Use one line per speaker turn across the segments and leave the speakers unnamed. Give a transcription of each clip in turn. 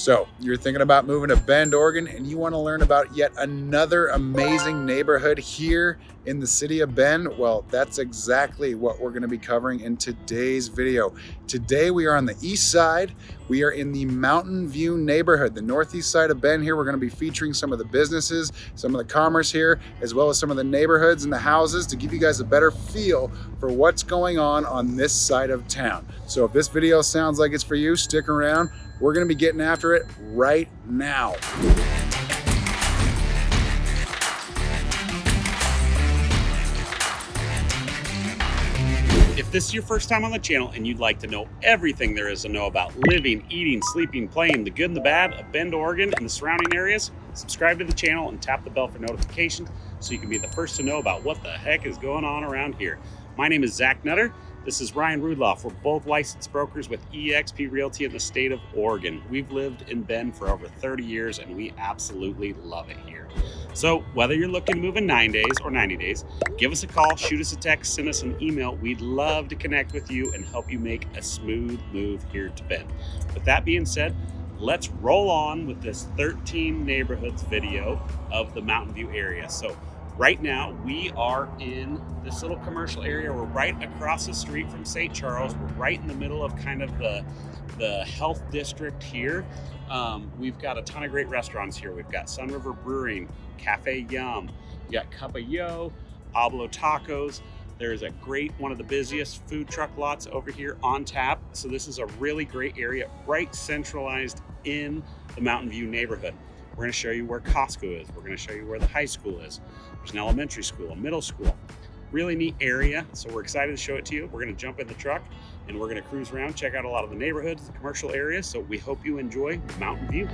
So you're thinking about moving to Bend, Oregon, and you want to learn about yet another amazing neighborhood here in the city of Bend? Well, that's exactly what we're going to be covering in today's video. Today we are on the east side. We are in the Mountain View neighborhood, the northeast side of Bend here. We're going to be featuring some of the businesses, some of the commerce here, as well as some of the neighborhoods and the houses to give you guys a better feel for what's going on this side of town. So if this video sounds like it's for you, stick around. We're going to be getting after it right now.
If this is your first time on the channel and you'd like to know everything there is to know about living, eating, sleeping, playing, the good and the bad of Bend, Oregon and the surrounding areas, subscribe to the channel and tap the bell for notifications so you can be the first to know about what the heck is going on around here. My name is Zach Nutter. This is Ryan Rudloff. We're both licensed brokers with eXp Realty in the state of Oregon. We've lived in Bend for over 30 years and we absolutely love it here. So whether you're looking to move in 9 days or 90 days, give us a call, shoot us a text, send us an email. We'd love to connect with you and help you make a smooth move here to Bend. With that being said, let's roll on with this 13 neighborhoods video of the Mountain View area. So right now, we are in this little commercial area. We're right across the street from St. Charles. We're right in the middle of kind of the health district here. We've got a ton of great restaurants here. We've got Sun River Brewing, Cafe Yum, you got Cup of Yo, Hablo Tacos. There's a great, one of the busiest food truck lots over here on tap. So this is a really great area, right centralized in the Mountain View neighborhood. We're going to show you where Costco is. We're going to show you where the high school is. There's an elementary school, a middle school. Really neat area. So we're excited to show it to you. We're going to jump in the truck and we're going to cruise around, check out a lot of the neighborhoods, the commercial areas. So we hope you enjoy Mountain View.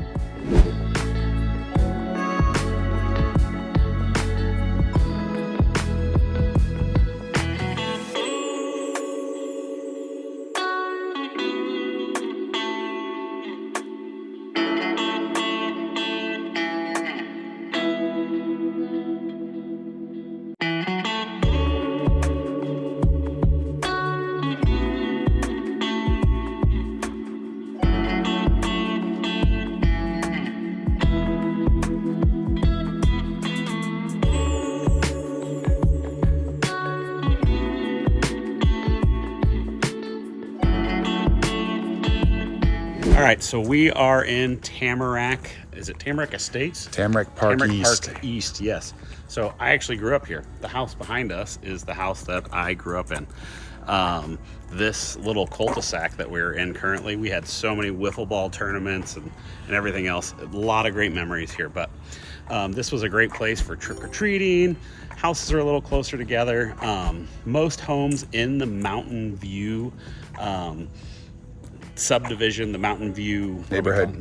All right, so we are in Tamarack. Is it Tamarack Estates?
Tamarack Park East.
Park East, yes. So I actually grew up here. The house behind us is the house that I grew up in. This little cul-de-sac that we're in currently, we had so many wiffle ball tournaments and everything else. A lot of great memories here, but this was a great place for trick-or-treating. Houses are a little closer together. Most homes in the Mountain View subdivision, the Mountain View neighborhood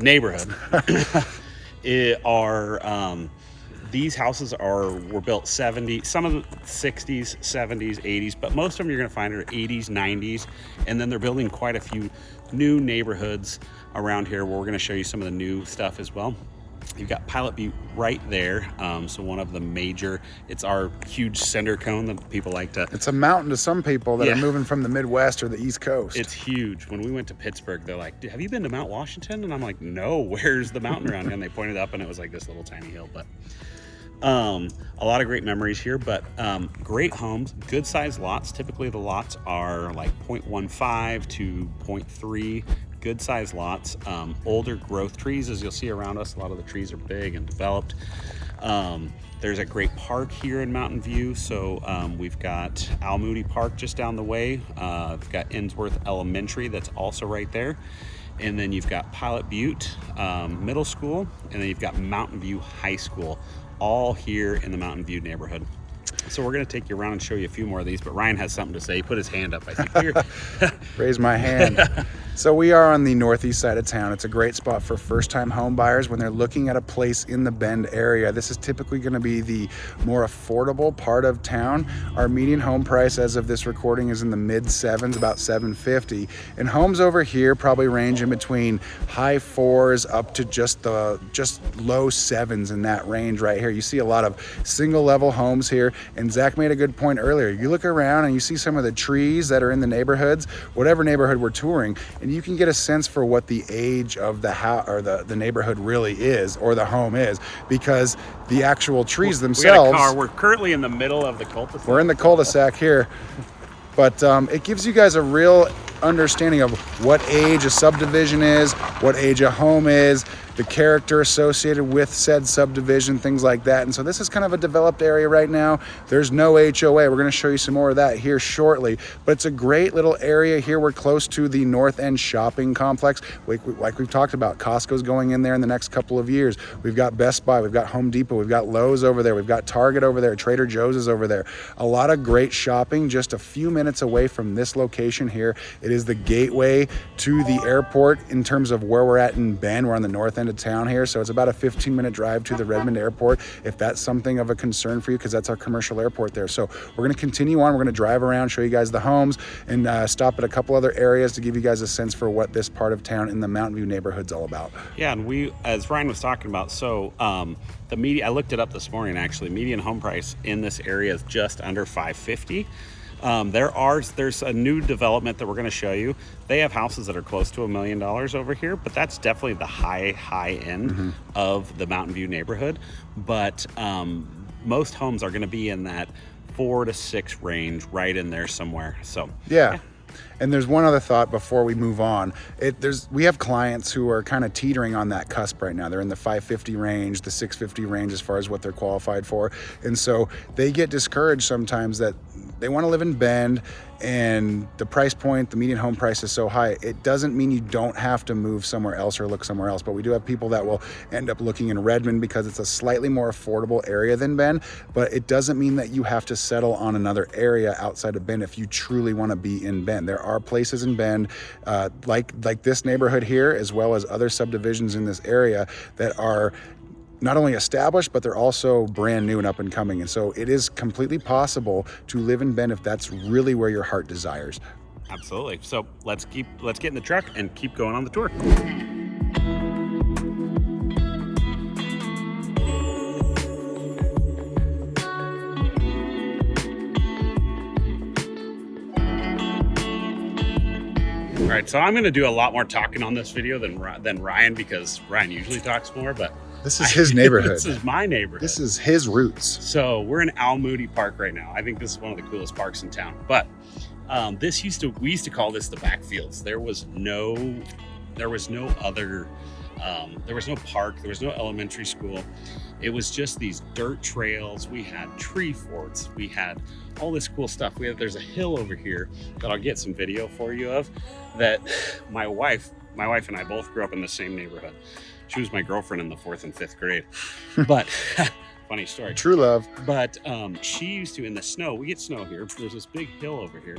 these houses were built 70, some of the 60s, 70s, 80s, but most of them you're going to find are 80s, 90s, and then they're building quite a few new neighborhoods around here where we're going to show you some of the new stuff as well. You've got Pilot Butte right there. So one of the major, it's our huge center cone that people like to.
It's a mountain to some people that are moving from the Midwest or the East Coast.
It's huge. When we went to Pittsburgh, they're like, have you been to Mount Washington? And I'm like, no, where's the mountain around here? And they pointed up and it was like this little tiny hill. But a lot of great memories here, but great homes, good sized lots. Typically the lots are like 0.15 to 0.3. Good sized lots, older growth trees, as you'll see around us. A lot of the trees are big and developed. There's a great park here in Mountain View. So we've got Almoody Park just down the way. We've got Innsworth Elementary that's also right there. And then you've got Pilot Butte Middle School, and then you've got Mountain View High School, all here in the Mountain View neighborhood. So we're going to take you around and show you a few more of these, but Ryan has something to say. He put his hand up, I think.
Raise my hand. So we are on the northeast side of town. It's a great spot for first-time home buyers when they're looking at a place in the Bend area. This is typically going to be the more affordable part of town. Our median home price as of this recording is in the mid-7s, about $750. And homes over here probably range in between high 4s up to just low 7s in that range right here. You see a lot of single-level homes here. And Zach made a good point earlier. You look around and you see some of the trees that are in the neighborhoods, whatever neighborhood we're touring, and you can get a sense for what the age of the house or the neighborhood really is, or the home is, because the actual trees themselves.
We got a car. We're currently in the middle of the cul-de-sac.
We're in the cul-de-sac here. But it gives you guys a real understanding of what age a subdivision is, what age a home is, the character associated with said subdivision, things like that. And so this is kind of a developed area right now. There's no HOA. We're going to show you some more of that here shortly. But it's a great little area here. We're close to the North End shopping complex. Like we've talked about, Costco's going in there in the next couple of years. We've got Best Buy, we've got Home Depot, we've got Lowe's over there, we've got Target over there, Trader Joe's is over there. A lot of great shopping just a few minutes away from this location here. It is the gateway to the airport in terms of where we're at in Bend. We're on the north end of town here, so it's about a 15-minute drive to the Redmond airport, if that's something of a concern for you, because that's our commercial airport there. So we're going to continue on. We're going to drive around, show you guys the homes, and stop at a couple other areas to give you guys a sense for what this part of town in the Mountain View neighborhood's all about.
Yeah, and we, as Ryan was talking about, so the median, I looked it up this morning actually, median home price in this area is just under $550. There's a new development that we're going to show you. They have houses that are close to $1 million over here, but that's definitely the high end of the Mountain View neighborhood. But most homes are going to be in that 4 to 6 range, right in there somewhere. So
yeah. And there's one other thought before we move on. We have clients who are kind of teetering on that cusp right now. They're in the 550 range, the 650 range as far as what they're qualified for. And so they get discouraged sometimes that they want to live in Bend and the price point, the median home price is so high. It doesn't mean you don't have to move somewhere else or look somewhere else, but we do have people that will end up looking in Redmond because it's a slightly more affordable area than Bend, but it doesn't mean that you have to settle on another area outside of Bend if you truly want to be in Bend. There are places in Bend, like this neighborhood here, as well as other subdivisions in this area that are not only established, but they're also brand new and up and coming. And so it is completely possible to live in Bend if that's really where your heart desires.
Absolutely. So let's get in the truck and keep going on the tour. All right, so I'm going to do a lot more talking on this video than Ryan, because Ryan usually talks more, but
this is his neighborhood.
This is my neighborhood.
This is his roots.
So we're in Almoody Park right now. I think this is one of the coolest parks in town. But we used to call this the backfields. There was no park. There was no elementary school. It was just these dirt trails. We had tree forts. We had all this cool stuff. There's a hill over here that I'll get some video for you of, that my wife and I both grew up in the same neighborhood. She was my girlfriend in the 4th and 5th grade. But funny story.
True love.
But she used to, in the snow, we get snow here. There's this big hill over here.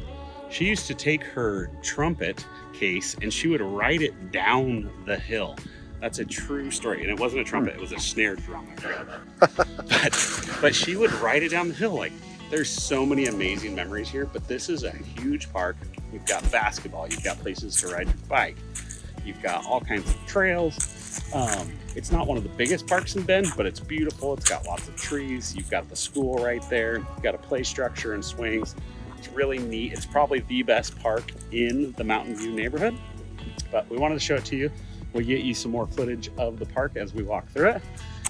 She used to take her trumpet case and she would ride it down the hill. That's a true story. And it wasn't a trumpet, it was a snare drum. I forgot that. But she would ride it down the hill. Like, there's so many amazing memories here, but this is a huge park. We've got basketball, you've got places to ride your bike, you've got all kinds of trails. It's not one of the biggest parks in Bend, but it's beautiful. It's got lots of trees. You've got the school right there. You've got a play structure and swings. It's really neat. It's probably the best park in the Mountain View neighborhood, but we wanted to show it to you. We'll get you some more footage of the park as we walk through it.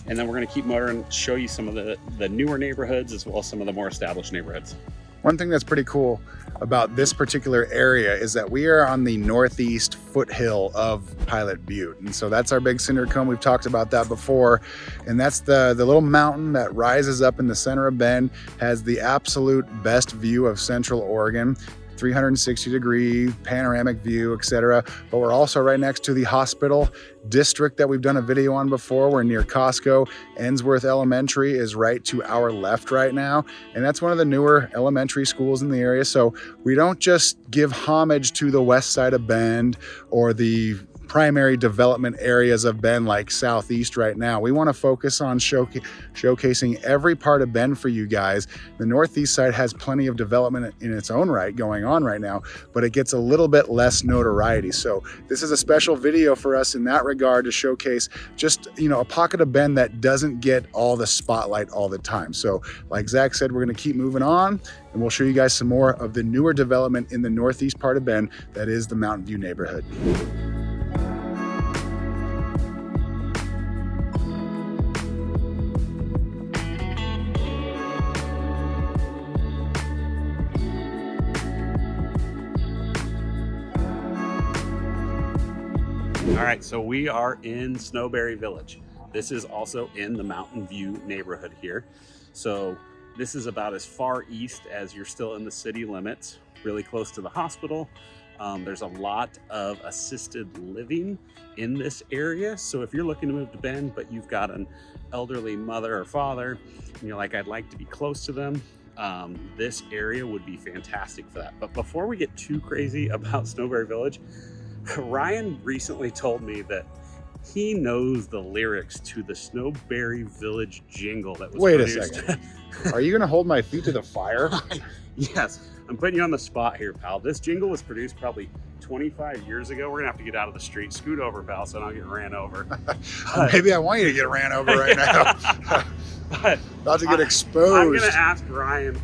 And then we're going to keep motoring, show you some of the newer neighborhoods as well as some of the more established neighborhoods.
One thing that's pretty cool about this particular area is that we are on the northeast foothill of Pilot Butte. And so that's our big cinder cone. We've talked about that before. And that's the little mountain that rises up in the center of Bend, has the absolute best view of Central Oregon. 360-degree panoramic view, etc. But we're also right next to the hospital district that we've done a video on before. We're near Costco. Ensworth Elementary is right to our left right now, and that's one of the newer elementary schools in the area. So we don't just give homage to the west side of Bend or the primary development areas of Bend, like Southeast right now. We want to focus on showcasing every part of Bend for you guys. The Northeast side has plenty of development in its own right going on right now, but it gets a little bit less notoriety. So this is a special video for us in that regard to showcase just, you know, a pocket of Bend that doesn't get all the spotlight all the time. So like Zach said, we're going to keep moving on, and we'll show you guys some more of the newer development in the Northeast part of Bend, that is the Mountain View neighborhood.
All right, so we are in Snowberry Village. This is also in the Mountain View neighborhood here. So this is about as far east as you're still in the city limits, really close to the hospital. There's a lot of assisted living in this area. So if you're looking to move to Bend, but you've got an elderly mother or father, and you're like, I'd like to be close to them, this area would be fantastic for that. But before we get too crazy about Snowberry Village, Ryan recently told me that he knows the lyrics to the Snowberry Village jingle that was produced.
Wait a second. Are you going to hold my feet to the fire?
Yes, I'm putting you on the spot here, pal. This jingle was produced probably 25 years ago. We're gonna have to get out of the street. Scoot over, pal, so I don't get ran over.
Maybe I want you to get ran over right now.
But
about to get exposed.
I'm gonna ask Ryan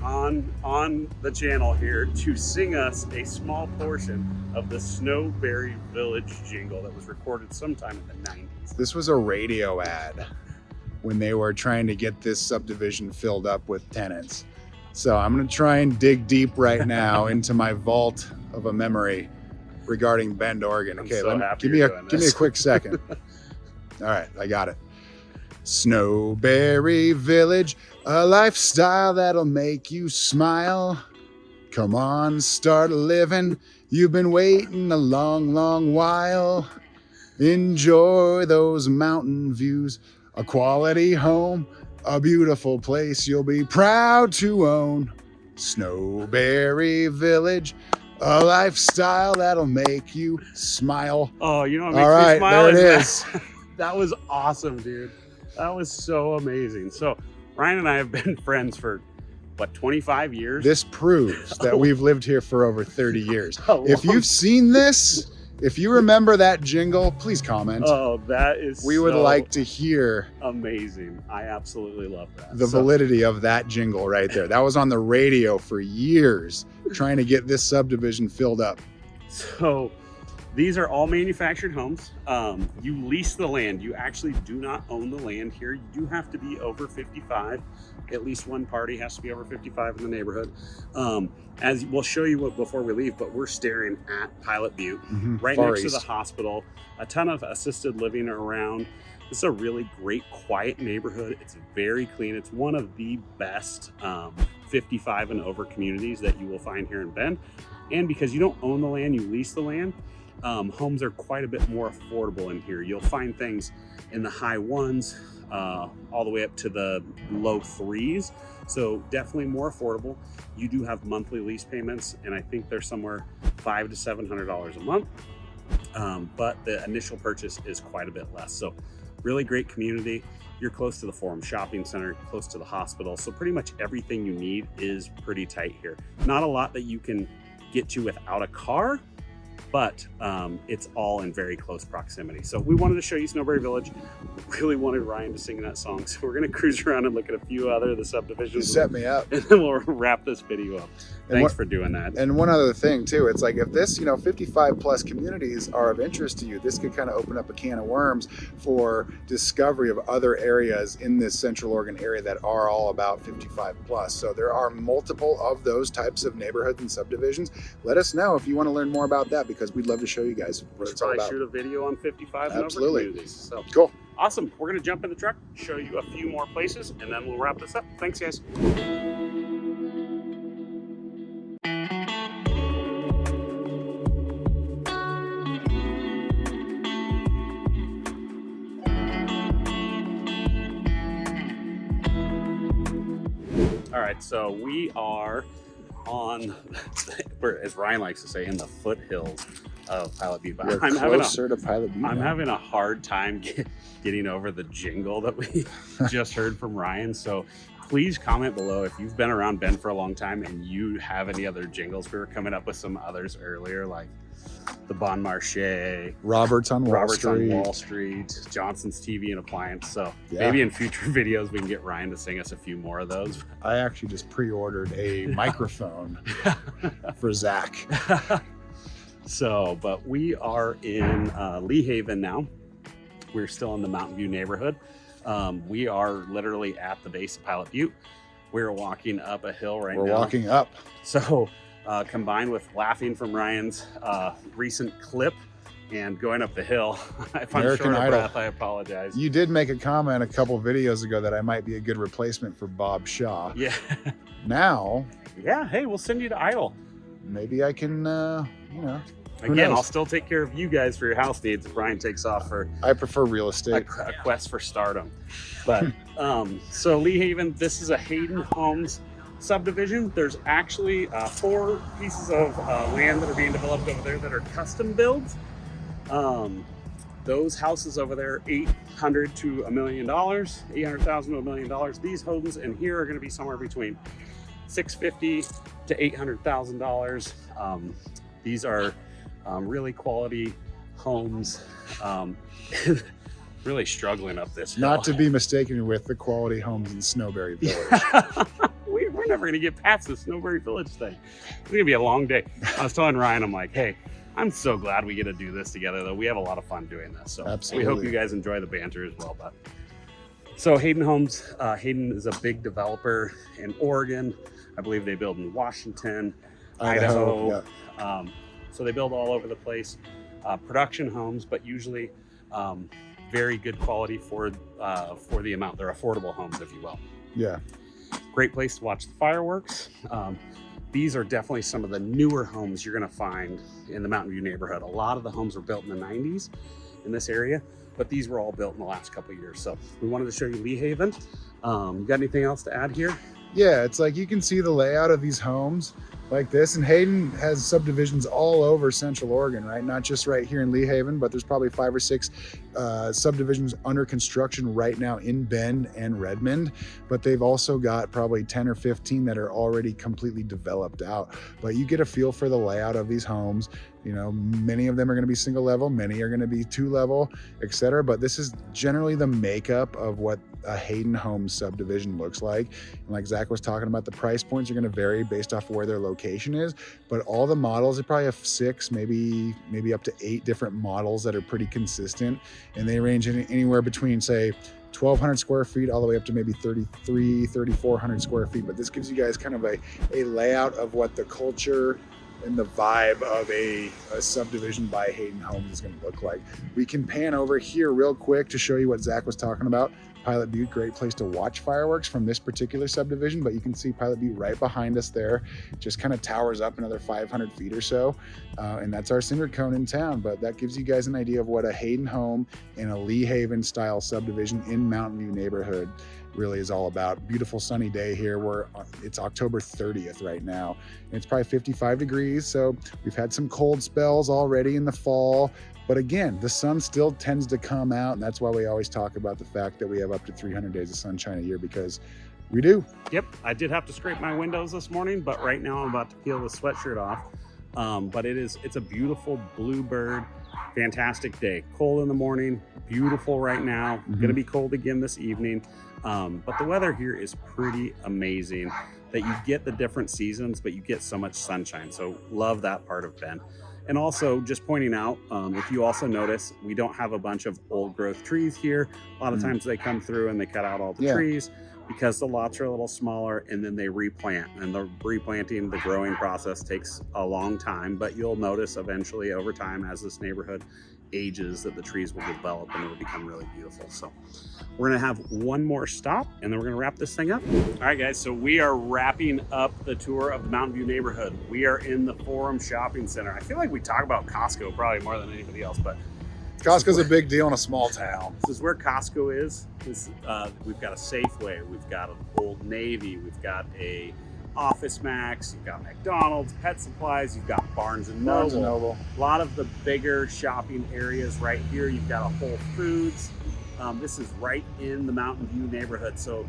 on the channel here to sing us a small portion of the Snowberry Village jingle that was recorded sometime in the 90s.
This was a radio ad when they were trying to get this subdivision filled up with tenants. So I'm gonna try and dig deep right now into my vault of a memory regarding Bend, Oregon. Okay, give me a quick second. All right, I got it. Snowberry Village, a lifestyle that'll make you smile. Come on, start living. You've been waiting a long, long while. Enjoy those mountain views, a quality home, a beautiful place you'll be proud to own. Snowberry Village, a lifestyle that'll make you smile.
Oh, you know what
makes me
smile?
All right, there it is.
That was awesome, dude. That was so amazing. So Ryan and I have been friends for, what, 25 years?
This proves that we've lived here for over 30 years. If you've seen this, if you remember that jingle, please comment.
Oh, that is
We would like to hear
amazing. I absolutely love that.
The validity of that jingle right there. That was on the radio for years, trying to get this subdivision filled up.
So these are all manufactured homes. You lease the land. You actually do not own the land here. You do have to be over 55. At least one party has to be over 55 in the neighborhood. As we'll show you before we leave, but we're staring at Pilot Butte, right next to the hospital. A ton of assisted living around. This is a really great, quiet neighborhood. It's very clean. It's one of the best 55 and over communities that you will find here in Bend. And because you don't own the land, you lease the land, homes are quite a bit more affordable in here. You'll find things in the high ones, all the way up to the low threes. So definitely more affordable. You do have monthly lease payments, and I think they're somewhere $500 to $700 a month. But the initial purchase is quite a bit less. So really great community. You're close to the Forum Shopping Center, close to the hospital. So pretty much everything you need is pretty tight here. Not a lot that you can get to without a car, but it's all in very close proximity. So we wanted to show you Snowberry Village. Really wanted Ryan to sing that song. So we're gonna cruise around and look at a few other of the subdivisions.
Set me up.
And then we'll wrap this video up. Thanks for doing that.
And one other thing too, it's like if this, 55 plus communities are of interest to you, this could kind of open up a can of worms for discovery of other areas in this Central Oregon area that are all about 55 plus. So there are multiple of those types of neighborhoods and subdivisions. Let us know if you want to learn more about that, because we'd love to show you guys what it's all about.
Shoot a video on 55 and over
Absolutely.
communities. So
Cool.
Awesome. We're going to jump in the truck, show you a few more places, and then we'll wrap this up. Thanks, guys. All right, so we are on, as Ryan likes to say, in the foothills of Pilot Butte. But
You're
I'm
closer to Pilot Butte.
I'm
now.
having a hard time getting over the jingle that we just heard from Ryan. So please comment below if you've been around Bend for a long time and you have any other jingles. We were coming up with some others earlier, like the Bon Marché,
Roberts on Wall Street,
Johnson's TV and Appliance. So
Yeah.
maybe in future videos we can get Ryan to sing us a few more of those.
I actually just pre-ordered a microphone for Zach.
So, but we are in Leehaven now. We're still in the Mountain View neighborhood. We are literally at the base of Pilot Butte. We're walking up a hill right now.
We're walking up.
So combined with laughing from Ryan's recent clip and going up the hill, if I'm
American
short of
Idol.
breath, I apologize.
You did make a comment a couple videos ago that I might be a good replacement for Bob Shaw.
Yeah.
Now,
Yeah, hey, we'll send you to Idol.
maybe I can, who
Again,
knows?
I'll still take care of you guys for your house needs if Ryan takes off for
I prefer real
a
estate.
quest for stardom. But so Leehaven, this is a Hayden Homes subdivision. There's actually 4 pieces of land that are being developed over there that are custom builds. Those houses over there, $800,000 to $1 million, $800,000 to $1 million. These homes in here are going to be somewhere between $650,000 to $800,000. These are really quality homes. Really struggling up this hill.
Not to be mistaken with the quality homes in Snowberry Village.
We're never going to get past the Snowberry Village thing. It's going to be a long day. I was telling Ryan, I'm like, hey, I'm so glad we get to do this together, though. We have a lot of fun doing this. So
Absolutely.
we hope you guys enjoy the banter as well. But so Hayden Homes, Hayden is a big developer in Oregon. I believe they build in Washington, Idaho.
Yeah.
So they build all over the place. Production homes, but usually very good quality for the amount. They're affordable homes, if you will.
Yeah.
Great place to watch the fireworks. These are definitely some of the newer homes you're going to find in the Mountain View neighborhood. A lot of the homes were built in the 90s in this area, but these were all built in the last couple of years. So we wanted to show you Leehaven. You got anything else to add here?
Yeah, it's like you can see the layout of these homes like this, and Hayden has subdivisions all over Central Oregon, right? Not just right here in Leehaven, but there's probably 5 or 6 subdivisions under construction right now in Bend and Redmond, but they've also got probably 10 or 15 that are already completely developed out. But you get a feel for the layout of these homes. You know, many of them are going to be single level, many are going to be 2 level, etc. But this is generally the makeup of what a Hayden Homes subdivision looks like. And like Zach was talking about, the price points are going to vary based off of where their location is, but all the models, they probably have 6, maybe up to 8 different models that are pretty consistent, and they range in anywhere between, say, 1,200 square feet all the way up to maybe 3,400 square feet. But this gives you guys kind of a layout of what the culture and the vibe of a subdivision by Hayden Homes is going to look like. We can pan over here real quick to show you what Zach was talking about. Pilot Butte, great place to watch fireworks from this particular subdivision, but you can see Pilot Butte right behind us there. Just kind of towers up another 500 feet or so, and that's our cinder cone in town. But that gives you guys an idea of what a Hayden home in a Leehaven style subdivision in Mountain View neighborhood really is all about. Beautiful sunny day here. It's October 30th right now, and it's probably 55 degrees, so we've had some cold spells already in the fall. But again, the sun still tends to come out, and that's why we always talk about the fact that we have up to 300 days of sunshine a year, because we do.
Yep, I did have to scrape my windows this morning, but right now I'm about to peel the sweatshirt off. But it's a beautiful bluebird, fantastic day. Cold in the morning, beautiful right now. Gonna be cold again this evening. But the weather here is pretty amazing, that you get the different seasons, but you get so much sunshine. So love that part of Bend. And also just pointing out, if you also notice, we don't have a bunch of old growth trees here. A lot of times they come through and they cut out all the trees because the lots are a little smaller, and then they replant. And the replanting, the growing process takes a long time, but you'll notice eventually over time as this neighborhood ages that the trees will develop and it'll become really beautiful. So we're gonna have one more stop and then we're gonna wrap this thing up. All right, guys, so we are wrapping up the tour of the Mountain View neighborhood. We are in the Forum Shopping Center. I feel like we talk about Costco probably more than anybody else, but
Costco's a big deal in a small town.
this is where Costco is. We've got a Safeway, we've got an Old Navy, we've got a Office Max, you've got McDonald's, Pet Supplies, you've got Barnes and
Barnes and
Noble.
Noble.
A lot of the bigger shopping areas right here. You've got a Whole Foods. This is right in the Mountain View neighborhood, so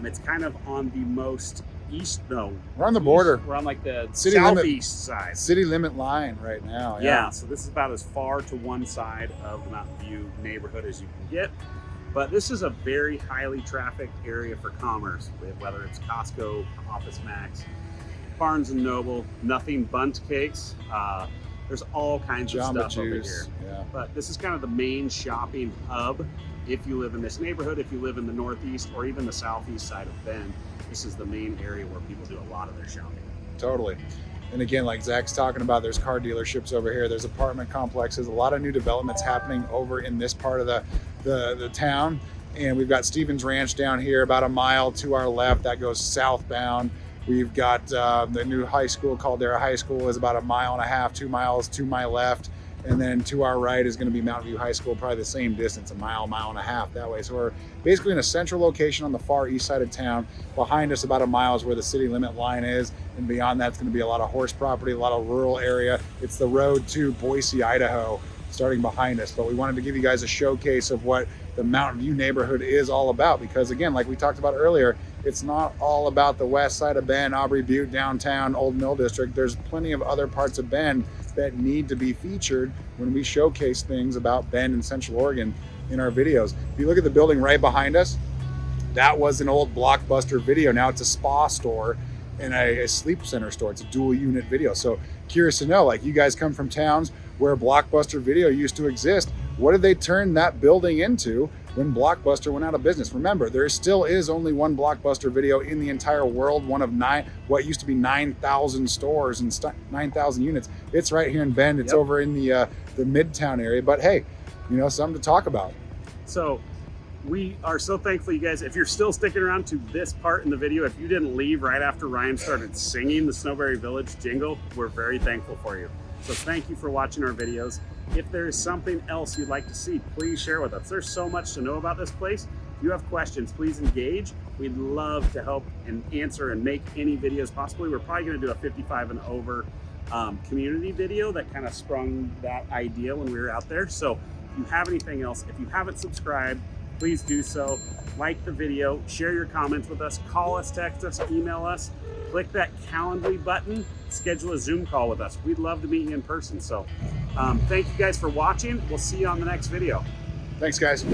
it's kind of on the most east. No,
we're on the border.
We're on like the
City
southeast side.
City limit line right now.
Yeah, so this is about as far to one side of the Mountain View neighborhood as you can get. But this is a very highly trafficked area for commerce, whether it's Costco, Office Max, Barnes and Noble, Nothing Bundt Cakes. There's all kinds of stuff over here.
Yeah.
But this is kind of the main shopping hub. If you live in this neighborhood, if you live in the northeast or even the southeast side of Bend, this is the main area where people do a lot of their shopping.
Totally. And again, like Zach's talking about, there's car dealerships over here, there's apartment complexes, a lot of new developments happening over in this part of the town. And we've got Stevens Ranch down here about a mile to our left that goes southbound. We've got the new high school, Caldera High School, is about a mile and a half, 2 miles to my left. And then to our right is going to be Mountain View High School, probably the same distance, a mile and a half that way. So we're basically in a central location on the far east side of town. Behind us about a mile is where the city limit line is. And beyond that's going to be a lot of horse property, a lot of rural area. It's the road to Boise, Idaho, starting behind us. But we wanted to give you guys a showcase of what the Mountain View neighborhood is all about. Because again, like we talked about earlier, it's not all about the west side of Bend, Aubrey Butte, downtown, Old Mill District. There's plenty of other parts of Bend that need to be featured when we showcase things about Bend and Central Oregon in our videos. If you look at the building right behind us, that was an old Blockbuster Video. Now it's a spa store and a sleep center store. It's a dual unit video. So curious to know, like you guys come from towns where Blockbuster Video used to exist. What did they turn that building into when Blockbuster went out of business? Remember, there still is only one Blockbuster Video in the entire world, one of what used to be 9,000 stores and 9,000 units. It's right here in Bend. It's over in the Midtown area. But hey, you know, something to talk about.
So we are so thankful, you guys. If you're still sticking around to this part in the video, if you didn't leave right after Ryan started singing the Snowberry Village jingle, we're very thankful for you. So thank you for watching our videos. If there is something else you'd like to see, please share with us. There's so much to know about this place. If you have questions, please engage. We'd love to help and answer and make any videos possibly. We're probably going to do a 55 and over community video that kind of sprung that idea when we were out there. So if you have anything else, if you haven't subscribed, please do so. Like the video, share your comments with us, call us, text us, email us, click that Calendly button, schedule a Zoom call with us. We'd love to meet you in person. So thank you guys for watching. We'll see you on the next video.
Thanks, guys.